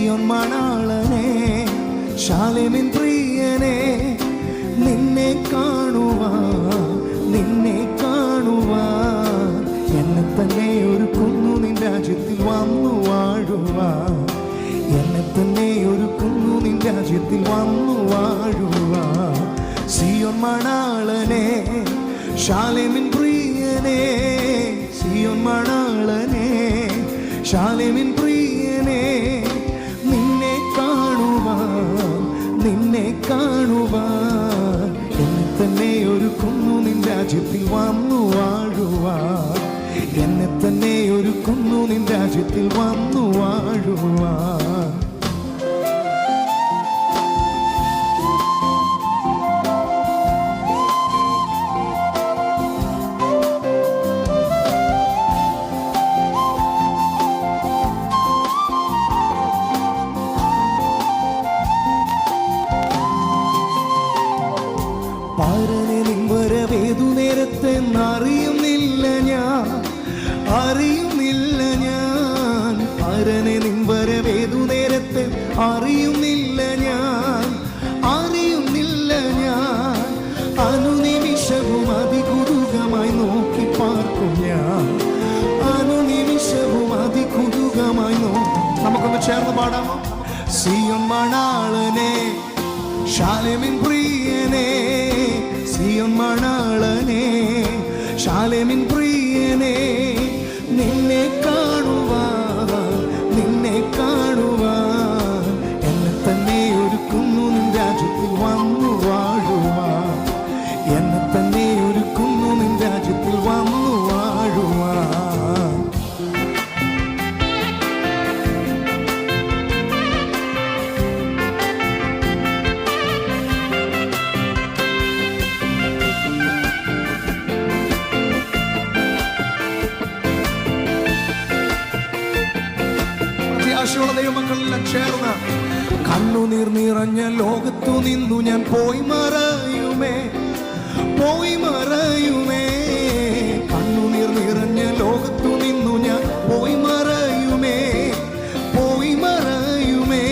സിയോൻ മണാളനെ, ശാലേമിൻ പ്രിയനെ, നിന്നെ കാണുവാൻ, നിന്നെ കാണുവാൻ എന്നെ തന്നെ ഒരുക്കുന്നു നിൻ രാജ്യത്തിൽ വന്നു വാഴുവാൻ, എന്നെ തന്നെ ഒരുക്കുന്നു നിൻ രാജ്യത്തിൽ വന്നു വാഴുവാൻ. സിയോൻ മണാളനെ, ശാലേമിൻ പ്രിയനെ, സിയോൻ മണാളനെ, ശാലേമിൻ പ്രിയനെ, നിന്നെ കാണുവാൻ, നിന്നെ കാണുവാൻ എന്നെ തന്നെ ഒരുക്കുന്നു നിൻ രാജ്യത്തിൽ വന്നു വാഴുവാൻ, എന്നെ തന്നെ ഒരുക്കുന്നു നിൻ രാജ്യത്തിൽ വന്നു വാഴുവാൻ. പരനെ നിൻവരവേതു നേരത്തെന്നറിയുന്നില്ല ഞാൻ, അറിയുന്നില്ല ഞാൻ. പരനെ നിൻവരവേതു നേരത്തെ അറിയുന്നില്ല ഞാൻ, അറിയുന്നില്ല ഞാൻ. അനുനിമിഷവും അതികുതുകമായി നോക്കി പാർക്കും ഞാൻ, അനുനിമിഷവും അതികുതുകമായി നമുക്കൊന്ന് ചേർന്ന് പാടാമോ? സിയോൻ മണാളനെ, ശാലേമിൻ പ്രിയനെ, സിയോൻ മണാളനെ, ശാലേമിൻ പ്രിയനെ, നിന്നെ കാണുവാൻ, നിന്നെ കാണുവാൻ എന്നെ തന്നെ ഒരുക്കുന്നു നിൻ രാജ്യത്തിൽ വന്നു വാഴുവാൻ, എന്നെ തന്നെ ഒരുക്കുന്നു നിൻ രാജ്യത്തിൽ വന്നു വാഴുവാൻ. ദൈവമക്കളെല്ലാം ചേർന്ന് കണ്ണുനീർ നിറഞ്ഞ ലോകത്തു നിന്നു ഞാൻ പോയി മറയുമേ, പോയി മറയുമേ. കണ്ണുനീർ നിറഞ്ഞ ലോകത്തു നിന്നു ഞാൻ പോയി മറയുമേ, പോയി മറയുമേ.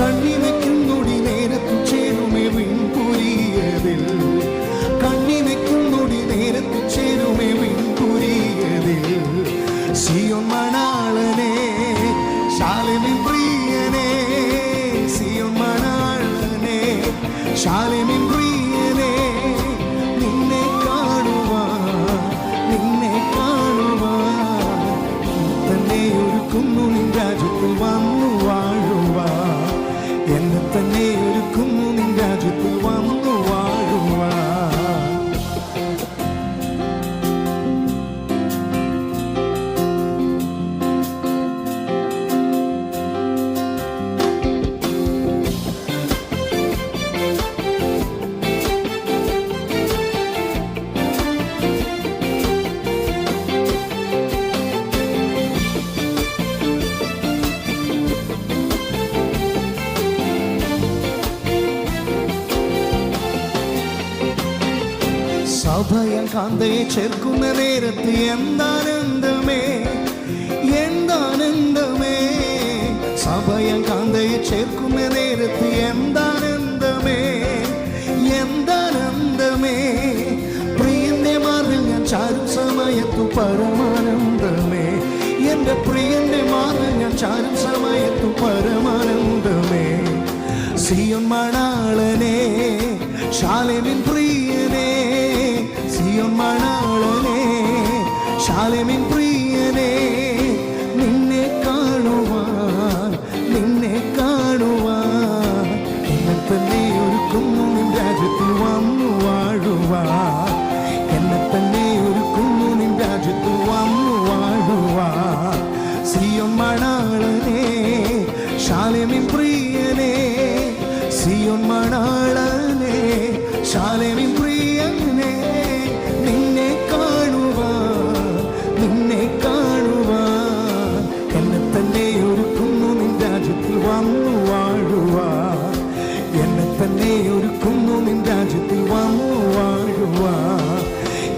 കണ്ണിവെക്കുന്നൊടി നേരത്തു ചേരുമേ വിൺപുരിയതിൽ, കണ്ണിവെക്കുന്നൊടി നേരത്തു ചേരുമേ വിൺപുരിയതിൽ. സിയോൻ മണാളനെ, ശാലേമിൻ പ്രിയനെ, സിയോൻ മണാളനെ, ശാലേമിൻ പ്രിയനെ, നിന്നെ കാണുവാൻ, നിന്നെ കാണുവാൻ തന്നെ ഒരുക്കുന്നു നിൻ രാജ്യത്തിൽ വന്നു വാഴുവാൻ, എന്നെ തന്നെ ഒരുക്കുന്നു നിൻ രാജ്യത്തിൽ വന്നു വാഴുവാൻ. സഭയൻ കാന്തയെ ചേർക്കുന്ന നേരത്ത് എന്താനന്ദമേ, എന്താനന്ദമേ. സഭയൻ കാന്തയെ ചേർക്കുന്ന നേരത്ത് എന്താനന്ദമേ, എന്താനന്ദമേ. പ്രിയന്റെ മാറിൽ ഞാൻ ചാരും സമയത്തു പരമാനന്ദമേ, എൻ്റെ പ്രിയന്റെ മാറിൽ ഞാൻ ചാരും സമയത്തു പരമാനന്ദമേ. സിയോൻ മണാളനെ, ശാലേമിൻ പ്രിയനെ, സിയോൻ മണാളനെ, ശാലേമിൻ പ്രിയനെ, നിന്നെ കാണുവാൻ, നിന്നെ കാണുവാൻ എന്നെ തന്നെ ഒരുക്കുന്നു നിൻ രാജ്യത്തിൽ വന്നു വാഴുവാൻ, എന്നെ തന്നെ ഒരുക്കുന്നു നിൻ രാജ്യത്തിൽ വന്നു വാഴുവാൻ. സിയോൻ മണാളനെ, ശാലേമിൻ പ്രിയനെ, സിയോൻ മണാളനെ, ശാലേമിൻ പ്രിയനെ, നിന്നെ കാണുവാൻ, നിന്നെ കാണുവാൻ എന്നെ തന്നെ ഒരുക്കുന്നു നിൻ രാജ്യത്തിൽ വന്നു വാഴുവാൻ, എന്നെ തന്നെ ഒരുക്കുന്നു നിൻ രാജ്യത്തിൽ വന്നു വാഴുവാൻ,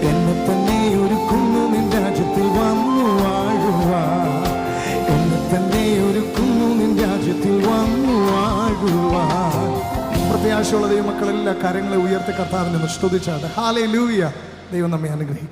എന്നെ തന്നെ ഒരുക്കുന്നു നിൻ രാജ്യത്തിൽ വന്നു വാഴുവാൻ, എന്നെ തന്നെ ഒരുക്കുന്നു നിൻ രാജ്യത്തിൽ പോകുവാൻ. പ്രത്യാശയുള്ള ദൈവമക്കളെല്ലാ കാര്യങ്ങളെ ഉയർത്തി കർത്താവിനെ സ്തുതിച്ചാട്ടെ. ഹല്ലേലൂയ. ദൈവം നമ്മെ അനുഗ്രഹിക്കും.